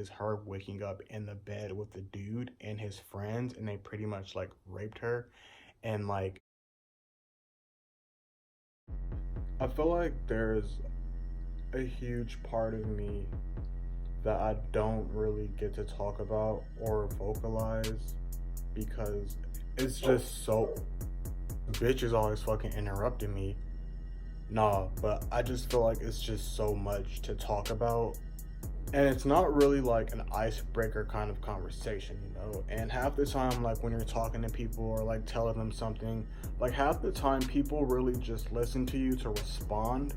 is her waking up in the bed with the dude and his friends, and they pretty much like raped her. And like, I feel like there's a huge part of me that I don't really get to talk about or vocalize because it's just so. Bitch is always fucking interrupting me. Nah, but I just feel like it's just so much to talk about. And it's not really like an icebreaker kind of conversation, you know? And half the time, like when you're talking to people or like telling them something, like half the time people really just listen to you to respond.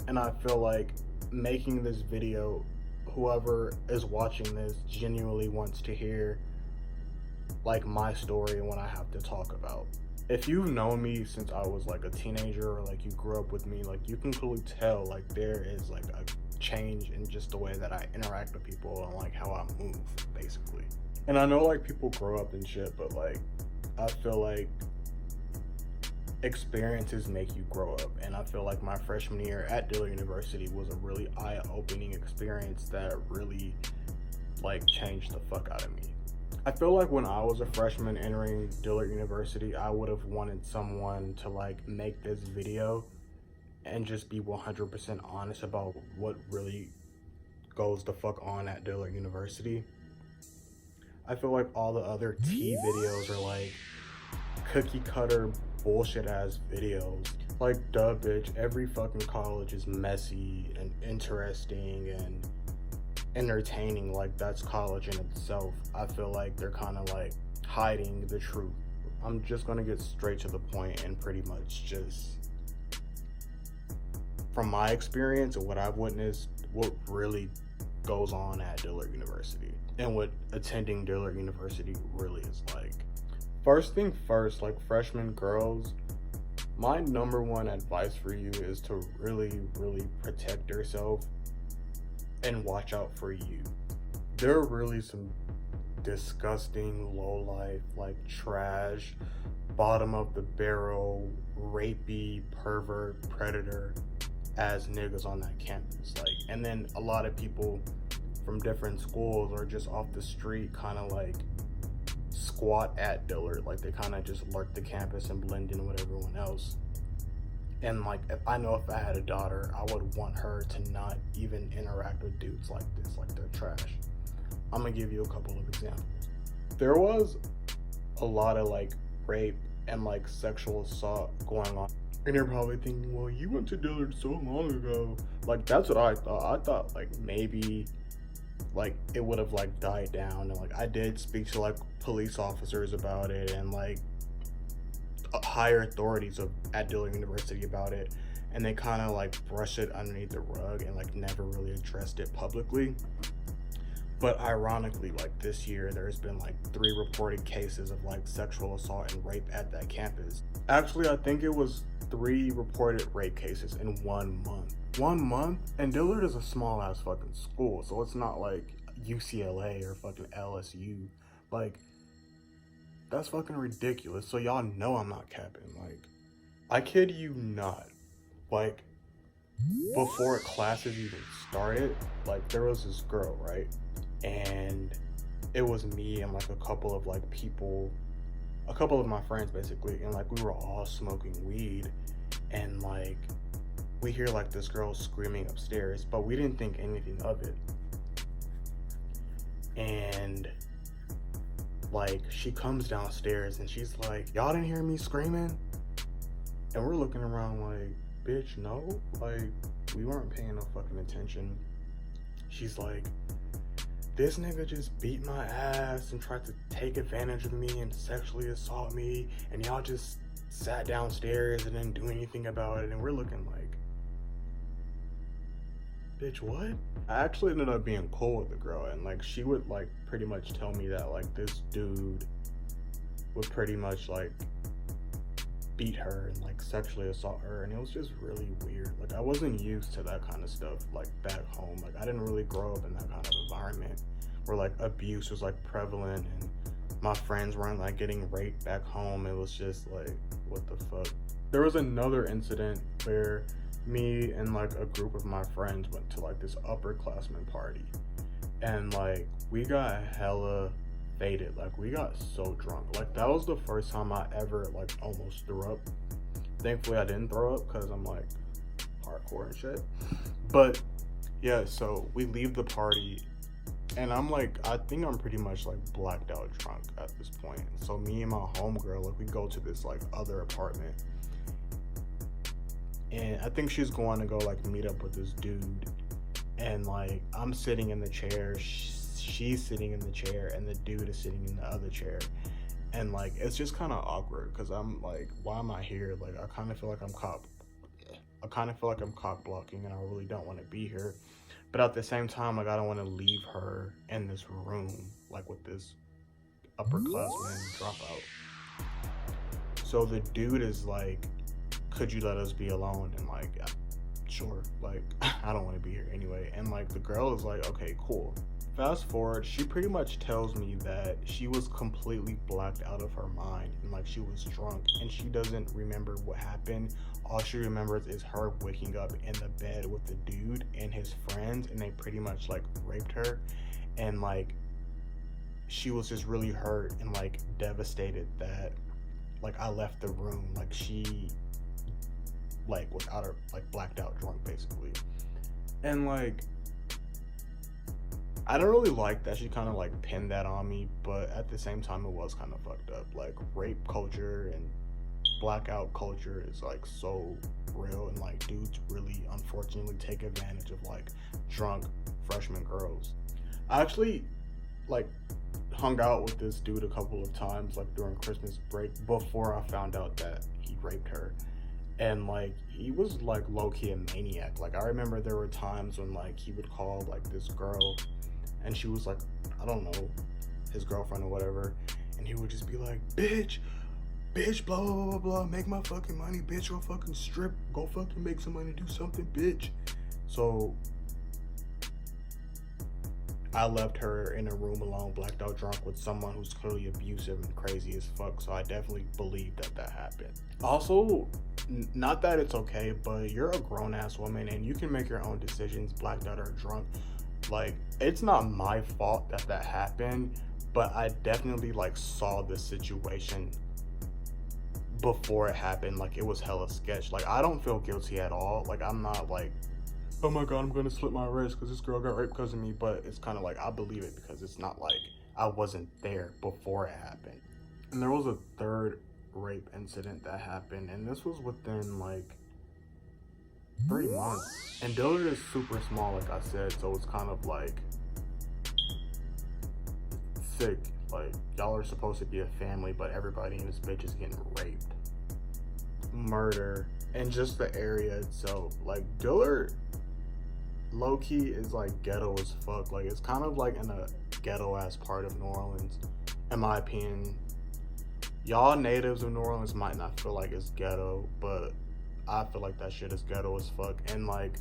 And I feel like making this video, whoever is watching this genuinely wants to hear like my story and what I have to talk about. If you've known me since I was like a teenager or like you grew up with me, like you can clearly tell like there is like a change in just the way that I interact with people and like how I move basically. And I know like people grow up and shit, but like I feel like experiences make you grow up, and I feel like my freshman year at Dillard University was a really eye-opening experience that really like changed the fuck out of me. I feel like when I was a freshman entering Dillard University, I would have wanted someone to like make this video and just be 100% honest about what really goes the fuck on at Dillard University. I feel like all the other tea videos are like cookie cutter bullshit ass videos. Like, duh, bitch, every fucking college is messy and interesting and entertaining. Like, that's college in itself. I feel like they're kind of like hiding the truth. I'm just gonna get straight to the point and pretty much just, from my experience and what I've witnessed, what really goes on at Dillard University and what attending Dillard University really is like. First thing first, like freshman girls, my number one advice for you is to really, really protect yourself and watch out for you. There are really some disgusting, low life, like trash, bottom of the barrel, rapey, pervert, predator as niggas on that campus. Like, and then a lot of people from different schools or just off the street kind of like squat at Dillard. Like they kind of just lurk the campus and blend in with everyone else. And like, if I know if I had a daughter, I would want her to not even interact with dudes like this, like they're trash. I'm gonna give you a couple of examples. There was a lot of like rape and like sexual assault going on. And you're probably thinking, well, you went to Dillard so long ago. Like, that's what I thought. I thought like maybe like it would have like died down. And like I did speak to like police officers about it and like higher authorities at Dillard University about it, and they kind of like brushed it underneath the rug and like never really addressed it publicly. But ironically, like this year there's been like 3 reported cases of like sexual assault and rape at that campus. Actually, I think it was 3 reported rape cases in 1 month. 1 month? And Dillard is a small ass fucking school, so it's not like UCLA or fucking LSU. Like, that's fucking ridiculous. So y'all know I'm not capping. Like, I kid you not. Like, before classes even started, like there was this girl, right? And it was me and like a couple of like people, a couple of my friends basically, and like we were all smoking weed, and like we hear like this girl screaming upstairs, but we didn't think anything of it. And like she comes downstairs and she's like, y'all didn't hear me screaming? And we're looking around like, bitch, no, like we weren't paying no fucking attention. She's like, this nigga just beat my ass and tried to take advantage of me and sexually assault me, and y'all just sat downstairs and didn't do anything about it. And we're looking like, bitch, what? I actually ended up being cool with the girl, and like she would like pretty much tell me that like this dude would pretty much like beat her and like sexually assault her, and it was just really weird. Like I wasn't used to that kind of stuff like back home. Like I didn't really grow up in that kind of environment where like abuse was like prevalent and my friends weren't like getting raped back home. It was just like, what the fuck. There was another incident where me and like a group of my friends went to like this upperclassmen party, and like we got hella faded. Like we got so drunk. Like that was the first time I ever like almost threw up. Thankfully I didn't throw up because I'm like hardcore and shit. But yeah, so we leave the party and I'm like, I think I'm pretty much like blacked out drunk at this point. So me and my homegirl, like we go to this like other apartment. And I think she's going to go like meet up with this dude. And like I'm sitting in the chair, she's sitting in the chair, and the dude is sitting in the other chair. And like it's just kind of awkward because I'm like, why am I here? Like I kind of feel like I'm cock blocking, and I really don't want to be here. But at the same time, like I don't want to leave her in this room like with this upperclassman dropout. So the dude is like, could you let us be alone? And like, sure, like I don't want to be here anyway. And like the girl is like, okay, cool. Fast forward, she pretty much tells me that she was completely blacked out of her mind and like she was drunk and she doesn't remember what happened. All she remembers is her waking up in the bed with the dude and his friends, and they pretty much like raped her. And like she was just really hurt and like devastated that like I left the room. Like she like was out of like blacked out drunk basically. And like I don't really like that she kind of like pinned that on me, but at the same time it was kind of fucked up. Like rape culture and blackout culture is like so real, and like dudes really unfortunately take advantage of like drunk freshman girls. I actually like hung out with this dude a couple of times like during Christmas break before I found out that he raped her. And like he was like low-key a maniac. Like I remember there were times when like he would call like this girl and she was like, I don't know, his girlfriend or whatever, and he would just be like, bitch, blah blah blah blah, make my fucking money, bitch, go fucking strip, go fucking make some money, do something, bitch. So I left her in a room alone, blacked out drunk with someone who's clearly abusive and crazy as fuck. So I definitely believe that happened. Also, not that it's okay, but you're a grown-ass woman and you can make your own decisions, blacked out or drunk. Like, it's not my fault that happened, but I definitely like saw the situation before it happened. Like it was hella sketch. Like I don't feel guilty at all. Like I'm not like, oh my god, I'm gonna slit my wrist because this girl got raped because of me. But it's kind of like I believe it because it's not like I wasn't there before it happened. And there was a third rape incident that happened, and this was within like 3 months. And Dillard is super small, like I said, so it's kind of like sick. Like y'all are supposed to be a family, but everybody in this bitch is getting raped, murder, and just the area itself. Like Dillard low-key is like ghetto as fuck. Like it's kind of like in a ghetto ass part of New Orleans, in my opinion. Y'all natives of New Orleans might not feel like it's ghetto, but I feel like that shit is ghetto as fuck. And like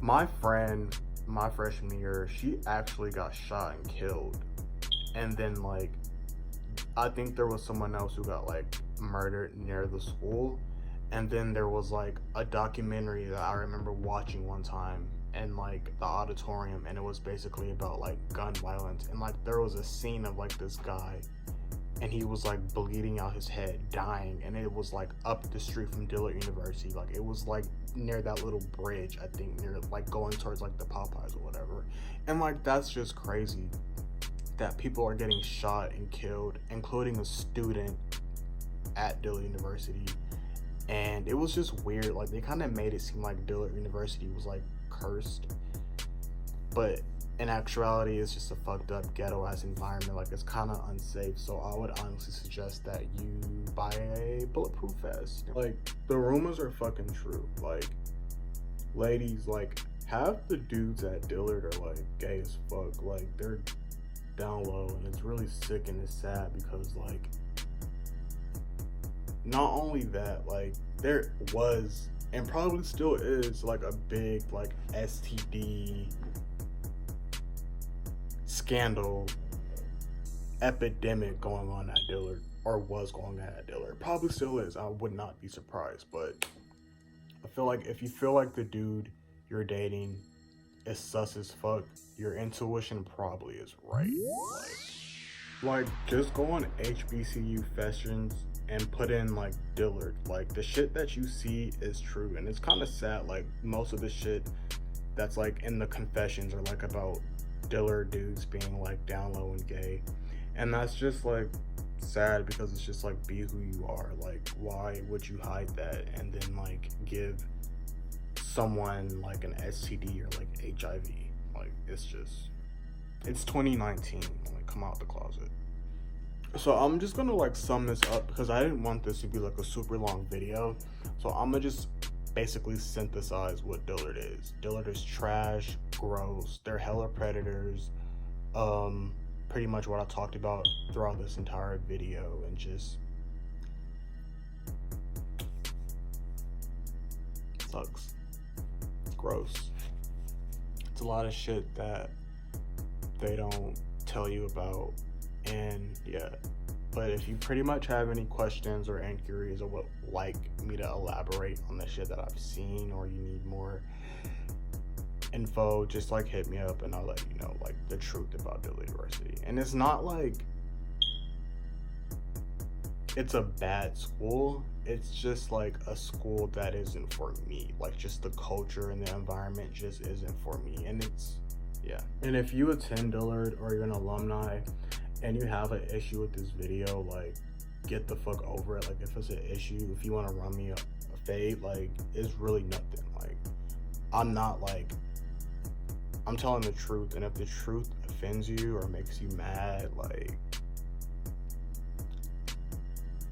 my friend, my freshman year, she actually got shot and killed. And then like I think there was someone else who got like murdered near the school. And then there was like a documentary that I remember watching one time in like the auditorium, and it was basically about like gun violence. And like there was a scene of like this guy and he was like bleeding out his head, dying, and it was like up the street from Dillard University. Like it was like near that little bridge, I think, near like going towards like the Popeyes or whatever. And like that's just crazy that people are getting shot and killed, including a student at Dillard University. And it was just weird. Like they kind of made it seem like Dillard University was like cursed, but in actuality it's just a fucked up ghetto ass environment. Like it's kind of unsafe. So I would honestly suggest that you buy a bulletproof vest. Like the rumors are fucking true. Like ladies, like half the dudes at Dillard are like gay as fuck. Like they're down low, and it's really sick and it's sad because like not only that, like there was and probably still is like a big like STD scandal epidemic going on at Dillard, or was going on at Dillard. Probably still is. I would not be surprised. But I feel like if you feel like the dude you're dating is sus as fuck, your intuition probably is right. Like just go on HBCU Fashions and put in like Dillard. Like the shit that you see is true, and it's kind of sad. Like most of the shit that's like in the confessions are like about Dillard dudes being like down low and gay, and that's just like sad because it's just like be who you are. Like why would you hide that and then like give someone like an STD or like HIV? Like it's 2019. Like come out the closet. So I'm just gonna like sum this up because I didn't want this to be like a super long video. So I'm gonna just basically synthesize what Dillard is. Dillard is trash, gross, they're hella predators. Pretty much what I talked about throughout this entire video, and just sucks. It's gross. It's a lot of shit that they don't tell you about, and yeah. But if you pretty much have any questions or inquiries or would like me to elaborate on the shit that I've seen, or you need more info, just like hit me up and I'll let you know like the truth about Dillard University. And it's not like it's a bad school, it's just like a school that isn't for me. Like just the culture and the environment just isn't for me. And it's and if you attend Dillard or you're an alumni and you have an issue with this video, like get the fuck over it. Like if it's an issue, if you want to run me a fade, like it's really nothing. Like I'm telling the truth, and if the truth offends you or makes you mad, like